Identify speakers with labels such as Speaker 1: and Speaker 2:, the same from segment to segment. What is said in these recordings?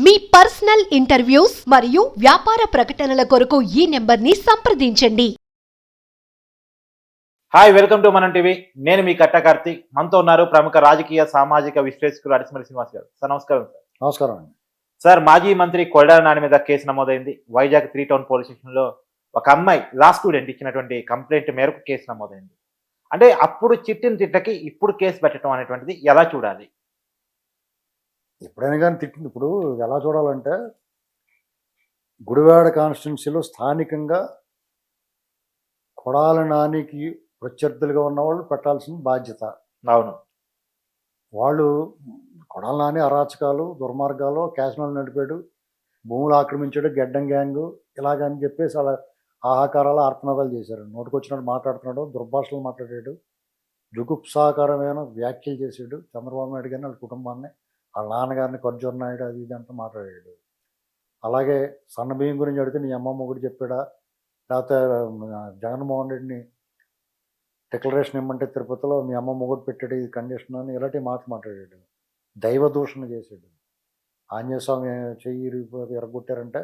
Speaker 1: మీ personal interviews మరియు వ్యాపార ప్రకటనల కొరకు ఈ నెంబర్ని సంప్రదించండి.
Speaker 2: హాయ్, వెల్కమ్ టు మనం టీవీ. నేను మీ కట్ట కార్తీక్. మనతో ఉన్నారు ప్రముఖ రాజకీయ సామాజిక విశ్లేషకులు అడిసిమరి శ్రీనివాస్ గారు. సార్ నమస్కారం. సార్
Speaker 3: నమస్కారం అండి.
Speaker 2: సార్, మాజీ మంత్రి కొడాలి నాని మీద కేసు నమోదైంది. వైజాగ్ 3 టౌన్ పోలీస్ స్టేషన్లో ఒక అమ్మాయి లా స్టూడెంట్ ఇచ్చినటువంటి కంప్లైంట్ మేరకు కేసు నమోదైంది. అంటే అప్పుడు చిట్టిన తిట్టకి ఇప్పుడు కేసు పెట్టడం అనేటువంటిది ఎలా చూడాలి?
Speaker 3: ఎప్పుడైనా కానీ తిట్టింది. ఇప్పుడు ఎలా చూడాలంటే, గుడివాడ కాన్స్టిట్యున్సీలో స్థానికంగా కొడాలి నానికి ప్రత్యర్థులుగా ఉన్నవాళ్ళు పెట్టాల్సిన బాధ్యత.
Speaker 2: అవును.
Speaker 3: వాళ్ళు కొడాలి నాని అరాచకాలు, దుర్మార్గాలు, క్యాసినోలు నడిపాడు, భూములు ఆక్రమించాడు, గెడ్డం గ్యాంగు ఇలాగని చెప్పేసి అలా ఆహాకారాలు ఆర్తనాదాలు చేశారు. నోటికొచ్చినట్టు మాట్లాడుతున్నాడు, దుర్భాషలు మాట్లాడాడు, జుగుప్సాకరమైన వ్యాఖ్యలు చేశాడు. చంద్రబాబు నాయుడు గారిని వాళ్ళ కుటుంబాన్ని, వాళ్ళ నాన్నగారిని, ఖర్జూర్ నాయుడు అది ఇది అంతా మాట్లాడాడు. అలాగే సన్న బియ్యం గురించి అడిగితే నీ అమ్మ మొగుడు చెప్పాడా, లేకపోతే జగన్మోహన్ రెడ్డిని డిక్లరేషన్ ఇమ్మంటే తిరుపతిలో మీ అమ్మ మొగుడు పెట్టాడు ఇది కండిషన్ అని ఇలాంటి మాటలు మాట్లాడాడు. దైవ దూషణ చేశాడు. ఆంజనేయ స్వామి చెయ్యి ఎరగొట్టారంటే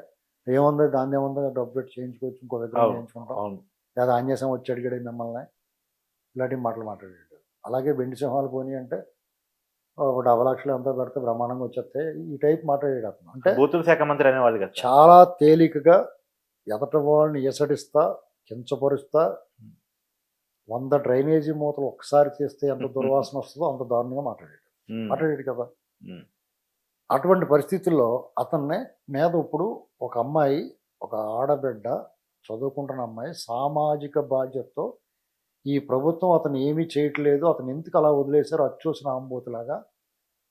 Speaker 3: ఏముంది, దాన్ని ఏముంది, డబ్బు పెట్టి చేయించుకోవచ్చు, ఇంకో విగ్రహం చేయించుకుంటాం, లేదా ఆంజనేయ స్వామి వచ్చి అడిగాడు మిమ్మల్ని, ఇలాంటి మాటలు మాట్లాడాడు. అలాగే వెండి సింహాలు పోనీ అంటే ఒక 10 లక్షలు ఎంతో పెడితే బ్రహ్మాండంగా వచ్చేస్తే ఈ టైప్ మాట్లాడాడు అతను. అంటే
Speaker 2: బూతుల శాఖ మంత్రి అనేవాళ్ళు కదా.
Speaker 3: చాలా తేలికగా ఎదట వాళ్ళని ఎసడిస్తా, కించపరుస్తా, 100 డ్రైనేజీ మూతలు ఒక్కసారి చేస్తే ఎంత దుర్వాసన వస్తుందో అంత దారుణంగా మాట్లాడాడు కదా. అటువంటి పరిస్థితుల్లో అతన్ని మీద ఇప్పుడు ఒక అమ్మాయి, ఒక ఆడబిడ్డ, చదువుకుంటున్న అమ్మాయి సామాజిక బాధ్యతతో ఈ ప్రభుత్వం అతను ఏమీ చేయట్లేదు, అతను ఎందుకు అలా వదిలేశారో అచ్చూసిన ఆంబోతులాగా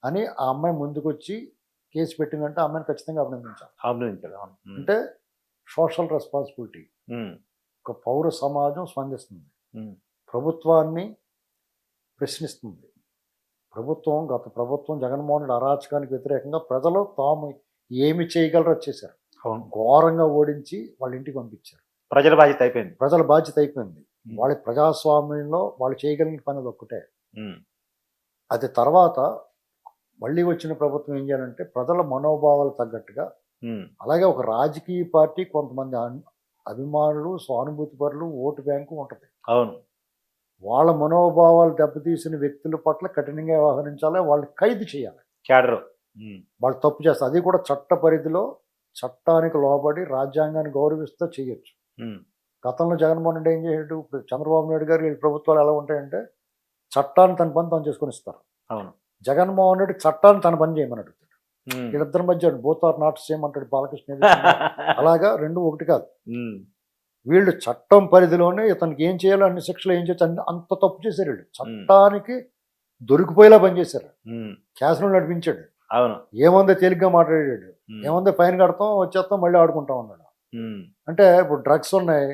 Speaker 3: అని ఆ అమ్మాయి ముందుకొచ్చి కేసు పెట్టిందంటే ఆ అమ్మాయిని ఖచ్చితంగా అభినందించాలి. అంటే సోషల్ రెస్పాన్సిబిలిటీ. ఒక పౌర సమాజం స్పందిస్తుంది, ప్రభుత్వాన్ని ప్రశ్నిస్తుంది. గత ప్రభుత్వం జగన్మోహన్ రెడ్డి అరాచకానికి వ్యతిరేకంగా ప్రజలు తాము ఏమి చేయగలరో చేశారు. ఘోరంగా ఓడించి వాళ్ళ ఇంటికి పంపించారు.
Speaker 2: ప్రజల బాధ్యత అయిపోయింది.
Speaker 3: వాళ్ళ ప్రజాస్వామ్యంలో వాళ్ళు చేయగలిగిన పని ఒక్కటే. అది తర్వాత మళ్ళీ వచ్చిన ప్రభుత్వం ఏం చేయాలంటే ప్రజల మనోభావాలు తగ్గట్టుగా, అలాగే ఒక రాజకీయ పార్టీ కొంతమంది అభిమానులు, సానుభూతి పరులు, ఓటు బ్యాంకు ఉంటుంది.
Speaker 2: అవును.
Speaker 3: వాళ్ళ మనోభావాలు దెబ్బతీసిన వ్యక్తుల పట్ల కఠినంగా వ్యవహరించాలి, వాళ్ళని ఖైదు చేయాలి. వాళ్ళు తప్పు చేస్తారు, అది కూడా చట్ట పరిధిలో చట్టానికి లోబడి రాజ్యాంగాన్ని గౌరవిస్తూ చేయొచ్చు. గతంలో జగన్మోహన్ రెడ్డి ఏం చేసాడు, ఇప్పుడు చంద్రబాబు నాయుడు గారు వీళ్ళ ప్రభుత్వాలు ఎలా ఉంటాయంటే చట్టాన్ని తన పని తను చేసుకొని ఇస్తారు.
Speaker 2: అవును.
Speaker 3: జగన్మోహన్ రెడ్డి చట్టాన్ని తన పని చేయమని అడుగుతాడు. వీళ్ళిద్దరి మధ్య బోత్ ఆర్ నాట్ సేమ్ అంటాడు బాలకృష్ణ. అలాగా రెండు ఒకటి కాదు. వీళ్ళు చట్టం పరిధిలోనే ఇతనికి ఏం చేయాలో అన్ని శిక్షలు ఏం చేయొచ్చు అంత తప్పు చేశారు. వీళ్ళు చట్టానికి దొరికిపోయేలా పనిచేశారు. క్యాసులు నడిపించాడు.
Speaker 2: అవును.
Speaker 3: ఏముందో తేలిగ్గా మాట్లాడాడు. ఏముందో ఫైన్ కడతాం, వచ్చేస్తాం, మళ్ళీ ఆడుకుంటాం అన్నాడు. అంటే ఇప్పుడు డ్రగ్స్ ఉన్నాయి,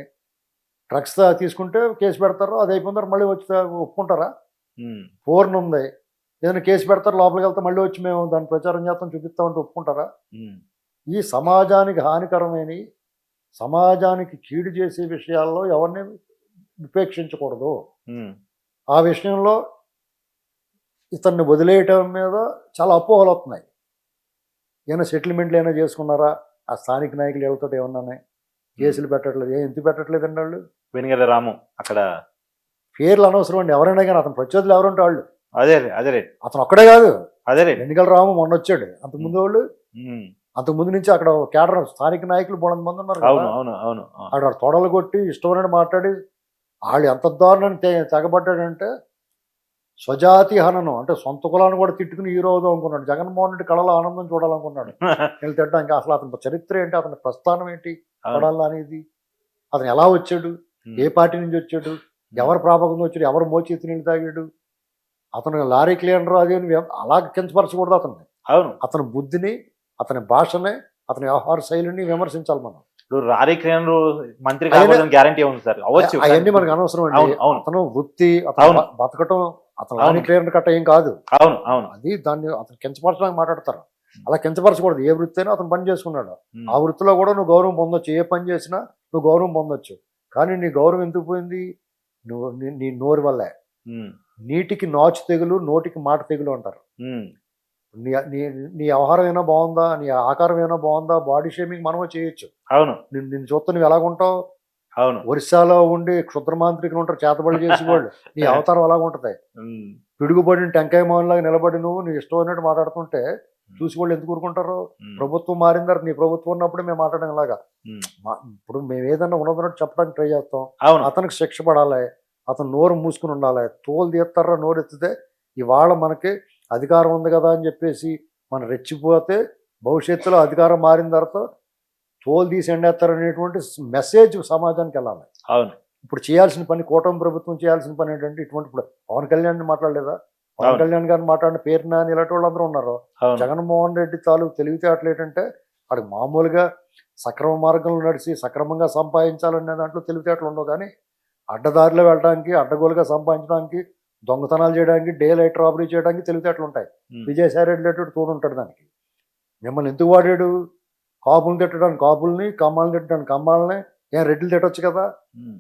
Speaker 3: డ్రగ్స్ తీసుకుంటే కేసు పెడతారు, అది అయిపోయిన మళ్ళీ వచ్చి ఒప్పుకుంటారా? ఫోర్న్ ఉంది, ఏదైనా కేసు పెడతారు, లోపలికి వెళ్తే మళ్ళీ వచ్చి మేము దాన్ని ప్రచారం చేస్తాం, చూపిస్తామంటే ఒప్పుకుంటారా? ఈ సమాజానికి హానికరమైన, సమాజానికి కీడు చేసే విషయాల్లో ఎవరిని ఉపేక్షించకూడదు. ఆ విషయంలో ఇతన్ని వదిలేయటం మీద చాలా అపోహలు వస్తున్నాయి. ఏమైనా సెటిల్మెంట్లు ఏమైనా చేసుకున్నారా? ఆ స్థానిక నాయకులు ఎవరితో ఏమన్నా కేసులు పెట్టట్లేదు. ఎందుకు పెట్టట్లేదండి వాళ్ళు?
Speaker 2: వెనుగల రాము అక్కడ
Speaker 3: పేర్లు అనవసరం అండి. ఎవరైనా కానీ అతను ప్రత్యర్థులు ఎవరుంటే వాళ్ళు,
Speaker 2: అదే
Speaker 3: అతను ఒక్కడే కాదు,
Speaker 2: వెనుగల
Speaker 3: రాము మొన్న వచ్చాడు. అంతకుముందు వాళ్ళు, అంతకుముందు నుంచి అక్కడ కేడర్ స్థానిక నాయకులు 300 మంది ఉన్నారు. అక్కడ తొడలు కొట్టి ఇష్టమైనట్టు మాట్లాడి వాళ్ళు ఎంత దారుణాన్ని తెగబడ్డాడంటే స్వజాతి హననం, అంటే సొంత కులాన్ని కూడా తిట్టుకుని హీరో అవుదాం అనుకున్నాడు. జగన్మోహన్ రెడ్డి కళలో ఆనందం చూడాలనుకున్నాడు. వీళ్ళు తిట్టడం ఇంకా అసలు అతని చరిత్ర ఏంటి, అతని ప్రస్థానం ఏంటి, కొడాలి అనేది, అతను ఎలా వచ్చాడు, ఏ పార్టీ నుంచి వచ్చాడు, ఎవరు ప్రాపకంగా వచ్చాడు, ఎవరు మోచేతి నీళ్ళు తాగాడు, అతను లారీ క్లీనర్ అది అని అలా కించపరచకూడదు అతన్ని.
Speaker 2: అవును.
Speaker 3: అతని బుద్ధిని, అతని భాషని, అతని వ్యవహార శైలిని విమర్శించాలి మనం.
Speaker 2: లారీ క్లీనర్ మంత్రి గ్యారంటీ ఉంది సార్,
Speaker 3: అవన్నీ మనకు అనవసరం అండి. అతను వృత్తి, అతను బతకటం, అతను లారీ క్లియర్ కట్ట ఏం కాదు. అది దాన్ని అతను కించపరచడానికి మాట్లాడతారు. అలా కించపరచకూడదు. ఏ వృత్తి అయినా అతను పని చేసుకున్నాడు. ఆ వృత్తిలో కూడా నువ్వు గౌరవం పొందొచ్చు. ఏ పని చేసినా నువ్వు గౌరవం పొందొచ్చు. కానీ నీ గౌరవం ఎందుకు పోయింది? నీ నోరు వల్లే. నీటికి నాచు తెగులు, నోటికి మాట తెగులు అంటారు. నీ నీ నీ వ్యవహారం ఏమైనా బాగుందా, నీ ఆకారం ఏమైనా బాగుందా, బాడీ షేమింగ్ మనమే చేయొచ్చు.
Speaker 2: అవును.
Speaker 3: నిన్ను చూస్తే నువ్వు ఎలాగుంటావు,
Speaker 2: అవును.
Speaker 3: ఒరిస్సాలో ఉండి క్షుద్ర మాంత్రికులు ఉంటారు, చేతబడి చేసేవాళ్ళు, నీ అవతారం అలాగ ఉంటుంది.
Speaker 2: ఉమ్.
Speaker 3: పిడుగుబడిన టెంకాయ మోహన్లాగా నిలబడి నువ్వు నీ ఇష్టం అయినట్టు మాట్లాడుతుంటే చూసి వాళ్ళు ఎందుకు ఊరుకుంటారు?
Speaker 2: ఉమ్.
Speaker 3: ప్రభుత్వం మారిన తర్వాత నీ ప్రభుత్వం ఉన్నప్పుడు మేము మాట్లాడడం ఇలాగా.
Speaker 2: ఉమ్.
Speaker 3: ఇప్పుడు మేము ఏదన్నా ఉన్నదన్నట్టు చెప్పడానికి ట్రై చేస్తాం.
Speaker 2: అవును.
Speaker 3: అతనికి శిక్ష పడాలి, అతను నోరు మూసుకుని ఉండాలి. తోలు తీస్తారా నోరు ఎత్తితే ఇవాళ మనకి అధికారం ఉంది కదా అని చెప్పేసి మనం రెచ్చిపోతే భవిష్యత్తులో అధికారం మారిన తర్వాత తోలు తీసి ఎండేస్తారనేటువంటి మెసేజ్ సమాజానికి వెళ్ళాలి.
Speaker 2: అవును.
Speaker 3: ఇప్పుడు చేయాల్సిన పని, కూటమి ప్రభుత్వం చేయాల్సిన పని ఏంటంటే ఇటువంటి, ఇప్పుడు పవన్ కళ్యాణ్ మాట్లాడలేదా, పవన్
Speaker 2: అవును.
Speaker 3: కళ్యాణ్ గారిని మాట్లాడిన పేరు నాని ఇలాంటి వాళ్ళందరూ ఉన్నారు.
Speaker 2: అవును.
Speaker 3: జగన్మోహన్ రెడ్డి తాలూకు తెలివితేటలు ఏంటంటే వాడికి మామూలుగా సక్రమ మార్గంలో నడిచి సక్రమంగా సంపాదించాలనే దాంట్లో తెలివితేటలు ఉండవు, కానీ అడ్డదారిలో వెళ్ళడానికి, అడ్డగోలుగా సంపాదించడానికి, దొంగతనాలు చేయడానికి, డే లైట్ రాబరీ చేయడానికి తెలివితేటలు ఉంటాయి.
Speaker 2: ఉమ్.
Speaker 3: విజయసాయి రెడ్డి లాంటి తోడు ఉంటాడు దానికి. మిమ్మల్ని ఎందుకు వాడాడు? కాపులు తిట్టడానికి కాపుల్ని, కమ్మాలను తిట్టడానికి కమ్మాలని. ఏం రెడ్లు తిట్టొచ్చు కదా.
Speaker 2: ఉమ్.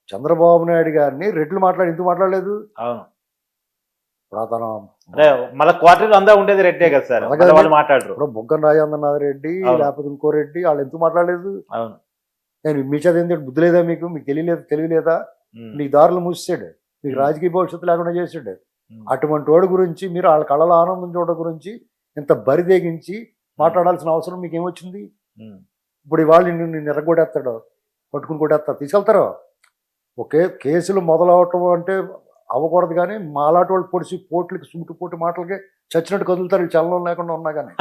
Speaker 3: చంద్రబాబు నాయుడు గారిని రెడ్లు ఎందుకు మాట్లాడలేదు?
Speaker 2: అవును.
Speaker 3: ఇప్పుడు అతను
Speaker 2: అదే మళ్ళీ క్వార్టర్లు అందా ఉండేది రెడ్డే కదా సార్,
Speaker 3: అలాగే
Speaker 2: మళ్ళీ వాళ్ళు మాట్లాడరు.
Speaker 3: ఇప్పుడు బుగ్గన రాజేంద్రనాథ్ రెడ్డి
Speaker 2: అవును.
Speaker 3: లేకపోతే ఇంకో రెడ్డి వాళ్ళు ఎందుకు మాట్లాడలేదు?
Speaker 2: అవును.
Speaker 3: నేను మీ చేత ఏంటంటే బుద్ధి లేదా, మీకు తెలియలేదా?
Speaker 2: ఉమ్.
Speaker 3: నీకు దారులు మూసాడు, మీకు
Speaker 2: ఉమ్.
Speaker 3: రాజకీయ భవిష్యత్తు లేకుండా చేసాడు.
Speaker 2: ఉమ్.
Speaker 3: అటువంటి వాడి గురించి మీరు వాళ్ళ కళలో ఆనందం చూడడం గురించి ఇంత బరిదేగించి మాట్లాడాల్సిన అవసరం మీకు ఏమొచ్చింది?
Speaker 2: ఉమ్.
Speaker 3: ఇప్పుడు ఇవాళ నిన్ను ఎర్రగొడేస్తాడు, పట్టుకుని కొట్టేస్తాడు, తీసుకెళ్తారు. ఒకే కేసులు మొదలవటం అంటే అవ్వకూడదు, కానీ మాలాంటి వాళ్ళు పొడిచి పోట్లకి సూటు మాటలకి చచ్చినట్టు కదులుతారు, చలనం లేకుండా ఉన్నా కానీ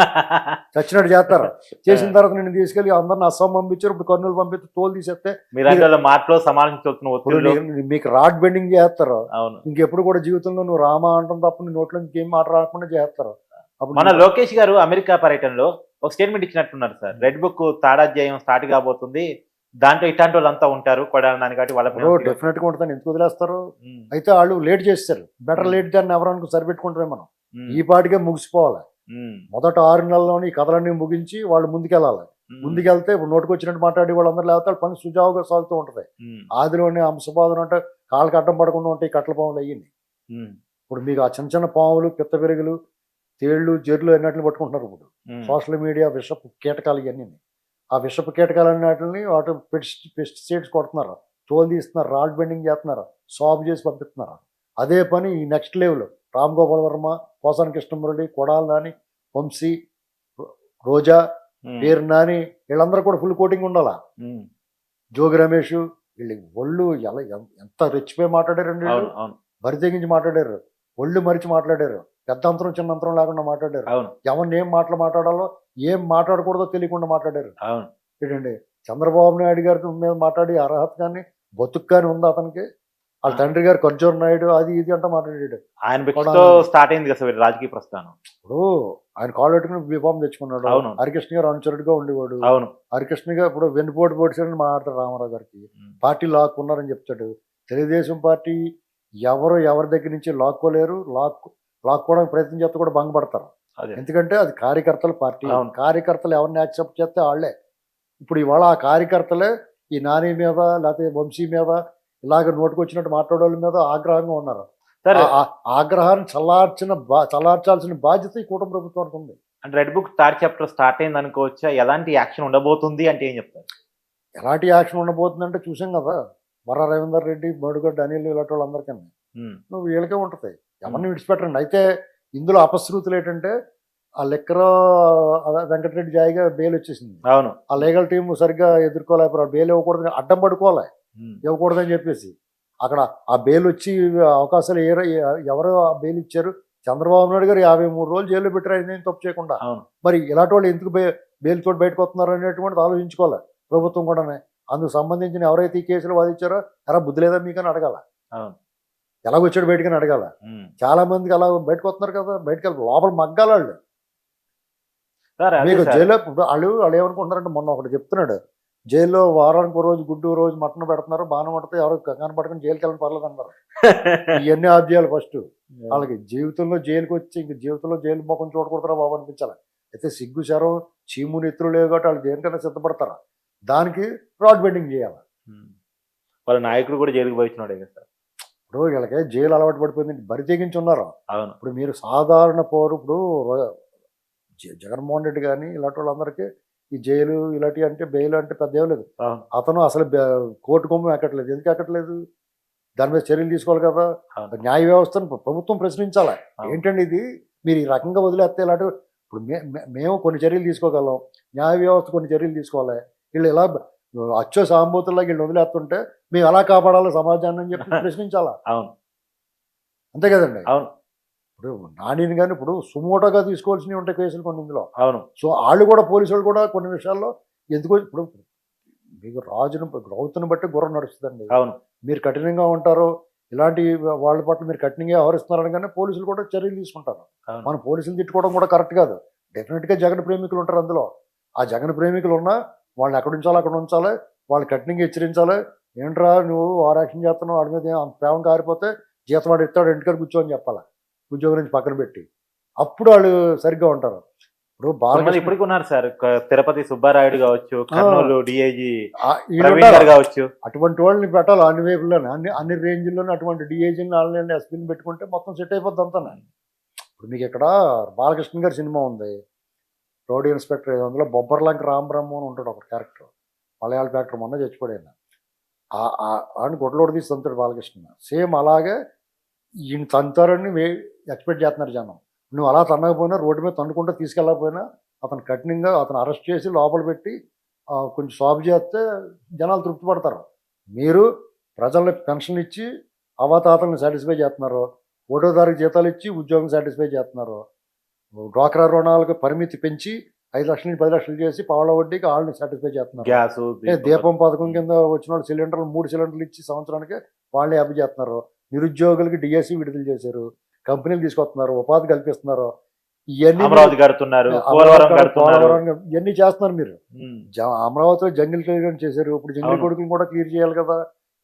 Speaker 3: చచ్చినట్టు చేస్తారు. చేసిన తర్వాత నేను తీసుకెళ్ళి అందరిని అస్సాం పంపించారు, ఇప్పుడు కర్నూలు పంపిస్తే తోలు తీసేస్తే
Speaker 2: మీరంటే వాళ్ళ మాటలో సమాలించుతున్న
Speaker 3: ఇప్పుడు
Speaker 2: ఒత్తిళ్ళు.
Speaker 3: మీకు రాడ్ బెండింగ్ చేస్తారు.
Speaker 2: అవును.
Speaker 3: ఇంకెప్పుడు కూడా జీవితంలో నువ్వు రామా అంటాం తప్ప నీ నోట్లో ఇంకేం మాట రాకుండా చేస్తారు. అప్పుడు
Speaker 2: మన లోకేష్ గారు అమెరికా పర్యటనలో ఒక స్టేట్మెంట్ ఇచ్చినట్టున్నారు సార్, రెడ్ బుక్ తాడాధ్యాయం స్టార్ట్ కాబోతుంది, దాంట్లో ఇట్లాంటి వాళ్ళంతా ఉంటారు కొడాలని, కాబట్టి వాళ్ళ
Speaker 3: డెఫినెట్ గా ఉంటాను, ఎందుకు వదిలేస్తారు? అయితే వాళ్ళు లేట్ చేస్తారు, బెటర్ లేట్ దాన్ని ఎవరైనా సరిపెట్టుకుంటారే. మనం ఈ పాటికే ముగిసిపోవాలి. మొదట 6 నెలల్లోని ఈ కథలన్నీ ముగించి వాళ్ళు ముందుకెళ్ళాలి. ముందుకెళ్తే ఇప్పుడు నోటికి వచ్చినట్టు మాట్లాడి వాళ్ళందరూ లేకపోతే పని సుజావుగా సాగుతూ ఉంటుంది. ఆదిలోనే అంశపాదం అంటే కాళ్ళకి అడ్డం పడకుండా ఉంటాయి కట్టల పాములు అయ్యింది. ఇప్పుడు మీకు ఆ చిన్న చిన్న పాములు, పిత్త పెరుగులు, తేళ్లు, జర్లు అన్నిటిని పట్టుకుంటున్నారు ఇప్పుడు సోషల్ మీడియా. విషపు కీటకాలు ఇవన్నీ, ఆ విషపు కీటకాలు అన్నిటిని వాటి పెస్టిసైడ్స్ కొడుతున్నారు, తోలు తీస్తున్నారు, రాడ్ బెండింగ్ చేస్తున్నారు, సాబ్ చేసి పంపిస్తున్నారు. అదే పని ఈ నెక్స్ట్ లెవెల్ రామ్ గోపాల్ వర్మ, పోసాని కృష్ణమురళి, కొడాలి నాని, వంశీ, రోజా, పేరు నాని, వీళ్ళందరూ కూడా ఫుల్ కోటింగ్ ఉండాలా. జోగి రమేష్, వీళ్ళు ఒళ్ళు ఎంత రెచ్చిపోయి మాట్లాడారండి, బరి తెగించి మాట్లాడారు, ఒళ్ళు మరిచి మాట్లాడారు, పెద్ద అంతరం చిన్న అంతరం లేకుండా మాట్లాడారు. ఎవరిని ఏం మాట్లాడాలో ఏం మాట్లాడకూడదో తెలియకుండా మాట్లాడారు. ఏంటండి చంద్రబాబు నాయుడు గారి మీద మాట్లాడి అర్హత కానీ బతుకు కానీ ఉందా అతనికి? వాళ్ళ తండ్రి గారు ఖర్జూర్ నాయుడు అది ఇది అంటా మాట్లాడాడు.
Speaker 2: ఆయన స్టార్ట్ అయింది కదా రాజకీయ ప్రస్థానం.
Speaker 3: ఇప్పుడు ఆయన కాళ్ళు పెట్టుకుని బీఫామ్ తెచ్చుకున్నాడు. హరికృష్ణ గారు అనుచరుడుగా ఉండేవాడు. హరికృష్ణ గారు ఇప్పుడు వెన్నుపోటు పోటీసారని మాట్లాడతారు రామారావు గారికి. పార్టీ లాక్కున్నారని చెప్తాడు. తెలుగుదేశం పార్టీ ఎవరి దగ్గర నుంచి లాక్కోలేరు, లాక్కోవడానికి ప్రయత్నం చేస్తే కూడా భంగపడతారు. ఎందుకంటే అది కార్యకర్తల పార్టీ. కార్యకర్తలు ఎవరిని యాక్సెప్ట్ చేస్తే వాళ్ళే. ఇప్పుడు ఇవాళ ఆ కార్యకర్తలే ఈ నాని మీద లేకపోతే వంశీ మీద ఇలాగ నోటుకొచ్చినట్టు మాట్లాడే మీద ఆగ్రహంగా ఉన్నారు. ఆగ్రహాన్ని చల్లార్చాల్సిన బాధ్యత ఈ కూటమి ప్రభుత్వానికి ఉంది.
Speaker 2: అంటే red book third chapter start అయింది అనుకోవచ్చా? ఎలాంటి యాక్షన్ ఉండబోతుంది అంటే ఏం చెప్తారు?
Speaker 3: ఎలాంటి యాక్షన్ ఉండబోతుంది అంటే చూసాం కదా, మర్రా రవీందర్ రెడ్డి, మడుగడ్డ అనిల్ ఇలాంటి వాళ్ళందరికీ నువ్వు వీళ్ళకే ఉంటుంది, ఎవరిని విడిచిపెట్టండి. అయితే ఇందులో అపశృతులు ఏంటంటే ఆ లెక్కర వెంకటరెడ్డి జాయిగా బెయిల్ వచ్చేసింది.
Speaker 2: అవును,
Speaker 3: ఆ లీగల్ టీం సరిగ్గా ఎదుర్కోలేకపోయారు, బెయిల్ ఇవ్వకూడదని అడ్డం పడుకోవాలి, ఇవ్వకూడదని చెప్పేసి అక్కడ ఆ బెయిల్ వచ్చి అవకాశాలు ఎవరు ఆ బెయిల్ ఇచ్చారు? చంద్రబాబు నాయుడు గారు 53 రోజులు జైల్లో పెట్టారు ఆయన తప్పు చేయకుండా. మరి ఇలాంటి వాళ్ళు ఎందుకు బెయిల్ తోటి బయటకు వస్తున్నారు అనేటువంటిది ఆలోచించుకోవాలి ప్రభుత్వం కూడానే. అందుకు సంబంధించిన ఎవరైతే ఈ కేసులు వాదించారో ఎరా బుద్ధి లేదా మీకని అడగాల, ఎలాగొచ్చాడు బయటకని అడగాల. చాలా మందికి అలా బయటకు వస్తున్నారు కదా, బయటకు వెళ్ళి లోపల మగ్గాల వాళ్ళు. మీకు జైల్లో వాళ్ళు ఏమనుకుంటున్నారంటే, మొన్న ఒకటి చెప్తున్నాడు, జైల్లో వారానికి రోజు గుడ్డు రోజు మటన్ పెడుతున్నారు, బాగానే పడితే ఎవరు కనపడకుండా జైలుకి వెళ్ళని పర్లేదు అన్నారు. ఇవన్నీ ఆఫ్ చేయాలి ఫస్ట్. వాళ్ళకి జీవితంలో జైలుకి వచ్చి ఇంక జీవితంలో జైలు మొక్కం చూడకూడతారా బాబు అనిపించాలి. అయితే సిగ్గు శరం చీము నెత్తులు లేవు కాబట్టి వాళ్ళు దేనికైనా సిద్ధపడతారా, దానికి రాడ్ బెండింగ్ చేయాలి.
Speaker 2: వాళ్ళ నాయకుడు కూడా జైలుకి పోయినాడే కదా సార్.
Speaker 3: ఇప్పుడు వీళ్ళకి జైలు అలవాటు పడిపోయింది, బరి తెగించి ఉన్నారు.
Speaker 2: అవును.
Speaker 3: ఇప్పుడు మీరు సాధారణ పౌరు ఇప్పుడు జగన్మోహన్ రెడ్డి కానీ ఇలాంటి వాళ్ళందరికీ ఈ జైలు ఇలాంటివి అంటే బెయిల్ అంటే పెద్ద ఏం లేదు.
Speaker 2: అవును.
Speaker 3: అతను అసలు కోర్టు కొమ్ము ఎక్కట్లేదు. ఎందుకు ఎక్కట్లేదు? దాని మీద చర్యలు తీసుకోవాలి కదా.
Speaker 2: అవును.
Speaker 3: న్యాయ వ్యవస్థను ప్రభుత్వం ప్రశ్నించాలి.
Speaker 2: అవును.
Speaker 3: ఏంటండి ఇది మీరు ఈ రకంగా వదిలేస్తే ఇలాంటి ఇప్పుడు మేము కొన్ని చర్యలు తీసుకోగలం, న్యాయ వ్యవస్థ కొన్ని చర్యలు తీసుకోవాలి. వీళ్ళు ఇలా అచ్చో సాంబూతుల్లాగా వీళ్ళు వదిలేస్తుంటే మేము ఎలా కాపాడాలి సమాజాన్ని అని చెప్పి ప్రశ్నించాలా.
Speaker 2: అవును.
Speaker 3: అంతే కదండి.
Speaker 2: అవును.
Speaker 3: ఇప్పుడు నానిని కానీ ఇప్పుడు సుమోటోగా తీసుకోవాల్సినవి ఉంటాయి కేసులు కొన్ని ఇందులో.
Speaker 2: అవును.
Speaker 3: సో వాళ్ళు కూడా పోలీసు వాళ్ళు కూడా కొన్ని విషయాల్లో ఎందుకో ఇప్పుడు మీకు రౌతుని బట్టి గుర్రం నడుస్తుందండి.
Speaker 2: అవును.
Speaker 3: మీరు కఠినంగా ఉంటారు, ఇలాంటి వాళ్ళ పట్ల మీరు కఠినంగా వ్యవహరిస్తున్నారని కానీ పోలీసులు కూడా చర్యలు తీసుకుంటారు.
Speaker 2: అవును.
Speaker 3: మన పోలీసులు తిట్టుకోవడం కూడా కరెక్ట్ కాదు. డెఫినెట్గా జగన్ ప్రేమికులు ఉంటారు అందులో. ఆ జగన్ ప్రేమికులు ఉన్నా వాళ్ళని ఎక్కడ ఉంచాలో అక్కడ ఉంచాలి, వాళ్ళు కఠినంగా హెచ్చరించాలి. ఏంట్రా నువ్వు యాక్షన్ చేస్తున్నావు, వాడి మీద ప్రేమ కారిపోతే జీతం వాడు ఇస్తాడు, ఇంటికాడ కూర్చోని చెప్పాలి, ఉద్యోగం నుంచి పక్కన పెట్టి. అప్పుడు వాళ్ళు సరిగ్గా ఉంటారు. ఇప్పుడు
Speaker 2: కొంతమంది ఇప్పటికీ ఉన్నారు సార్. తిరుపతి సుబ్బారాయుడు కావచ్చు, కర్నూలు డిఐజీ
Speaker 3: వీళ్ళు
Speaker 2: ప్రవీణ్
Speaker 3: ఉంటారు.
Speaker 2: గారు కావచ్చు.
Speaker 3: అటువంటి వాళ్ళని పెట్టాలి అన్ని వైపుల్లోనే, అన్ని రేంజ్లోనే అటువంటి డిఐజీని వాళ్ళని ఎస్పీని పెట్టుకుంటే మొత్తం సెట్ అయిపోద్ది అంతా. ఇప్పుడు మీకు ఇక్కడ బాలకృష్ణ గారి సినిమా ఉంది, రోడ్ ఇన్స్పెక్టర్. అందులో బొబ్బర్లంక రామబ్రహ్మ అని ఉంటాడు ఒక క్యారెక్టర్, మలయాళ క్యారెక్టర్, మొన్న చచ్చిపోయాడు. ఆయన గొడ్లోడు తీసి తంతాడు బాలకృష్ణ. సేమ్ అలాగే ఈయన తంతారని ఎక్స్పెక్ట్ చేస్తున్నారు జనం. నువ్వు అలా తన్నకపోయినా, రోడ్డు మీద తన్నుకుంటూ తీసుకెళ్ళకపోయినా అతను కఠినంగా అతను అరెస్ట్ చేసి లోపల పెట్టి కొంచెం సాల్వ్ చేస్తే జనాలు తృప్తి పడతారు. మీరు ప్రజల్ని పెన్షన్ ఇచ్చి అవతాతలను సాటిస్ఫై చేస్తున్నారు, 1వ తారీఖు జీతాలు ఇచ్చి ఉద్యోగం సాటిస్ఫై చేస్తున్నారు, డ్వాక్రా రుణాలకు పరిమితి పెంచి 5 లక్షల నుంచి 10 లక్షలు చేసి పావుల వడ్డీకి వాళ్ళని సాటిస్ఫై చేస్తున్నారు.
Speaker 2: గ్యాస్
Speaker 3: దీపం పథకం కింద వచ్చిన వాళ్ళు సిలిండర్లు 3 సిలిండర్లు ఇచ్చి సంవత్సరానికి వాళ్ళని హ్యాపీ చేస్తున్నారు. నిరుద్యోగులకి డిఎస్సి విడుదల చేశారు, కంపెనీలు తీసుకొస్తున్నారు, ఉపాధి కల్పిస్తున్నారు. ఇవన్నీ
Speaker 2: అమరావతి కడుతున్నారు,
Speaker 3: ఇవన్నీ చేస్తున్నారు మీరు. అమరావతిలో జంగిల్ క్లియర్ చేశారు, ఇప్పుడు జంగిల్ కొడుకుని కూడా క్లియర్ చేయాలి కదా.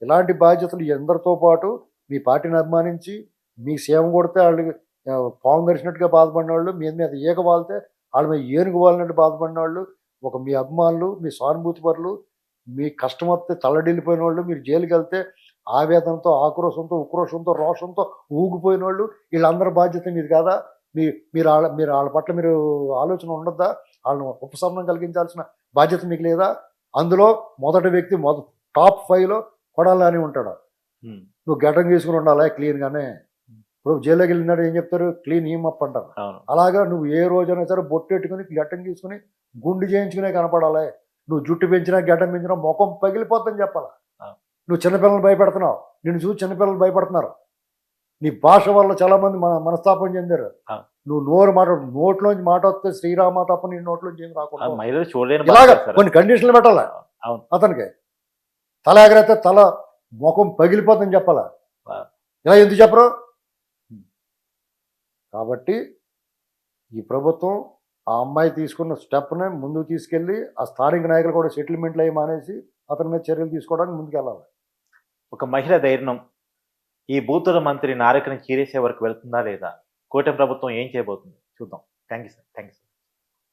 Speaker 3: ఇలాంటి బాధ్యతలు ఎందరితో పాటు మీ పార్టీని అభిమానించి మీ సేవ కొడితే వాళ్ళు పాము గరిచినట్టుగా బాధపడిన వాళ్ళు, మీ మీద ఈగ వాళ్తే వాళ్ళ మీద ఏనుగు వాలినట్టు బాధపడిన వాళ్ళు, మీ అభిమానులు, మీ సానుభూతి పరులు, మీ కష్టం వస్తే తల్లడిల్లిపోయిన వాళ్ళు, మీరు జైలుకి వెళ్తే ఆవేదనతో, ఆక్రోశంతో, ఉక్రోషంతో, రోషంతో ఊగిపోయిన వాళ్ళు, వీళ్ళందరి బాధ్యత మీది కాదా? మీరు వాళ్ళ పట్ల మీరు ఆలోచన ఉండద్దా? వాళ్ళని ఉపశమనం కలిగించాల్సిన బాధ్యత మీకు లేదా? అందులో మొదటి వ్యక్తి టాప్ 5లో కొడాలి నాని ఉంటాడు. నువ్వు గడ్డం తీసుకుని ఉండాలి క్లీన్గానే. ఇప్పుడు జైల్లోకి వెళ్ళినాడు ఏం చెప్తారు? క్లీన్ హీమప్ అంటారు. అలాగా నువ్వు ఏ రోజైనా సరే బొట్టెట్టుకుని గడ్డం తీసుకుని గుండు చేయించుకునే కనపడాలి. నువ్వు జుట్టు పెంచినా గడ్డం పెంచినా ముఖం పగిలిపోద్దని చెప్పాలి. నువ్వు చిన్నపిల్లలు భయపెడుతున్నావు, నిన్ను చూసి చిన్నపిల్లలు భయపడుతున్నారు. నీ భాష వల్ల చాలామంది మనస్తాపం చెందారు. నువ్వు నోట్లోంచి మాట వస్తే శ్రీరామ తప్ప నీ నోట్లోంచి ఏం రాకూడదు. ఇలాగా కొన్ని కండిషన్లు పెట్టాలి అతనికి. తల ఎగరైతే తల ముఖం పగిలిపోతుందని చెప్పాలా. ఇలా ఎందుకు చెప్పరు? కాబట్టి ఈ ప్రభుత్వం ఆ అమ్మాయి తీసుకున్న స్టెప్ని ముందుకు తీసుకెళ్ళి ఆ స్థానిక నాయకులు కూడా సెటిల్మెంట్లు అయ్యి మానేసి అతని మీద చర్యలు తీసుకోవడానికి ముందుకెళ్ళాలి.
Speaker 2: ఒక మహిళ ధైర్యం ఈ బూతుల మంత్రి నారికని చీరేసే వరకు వెళ్తుందా లేదా? కూటమి ప్రభుత్వం ఏం చేయబోతుంది చూద్దాం. Thank you sir.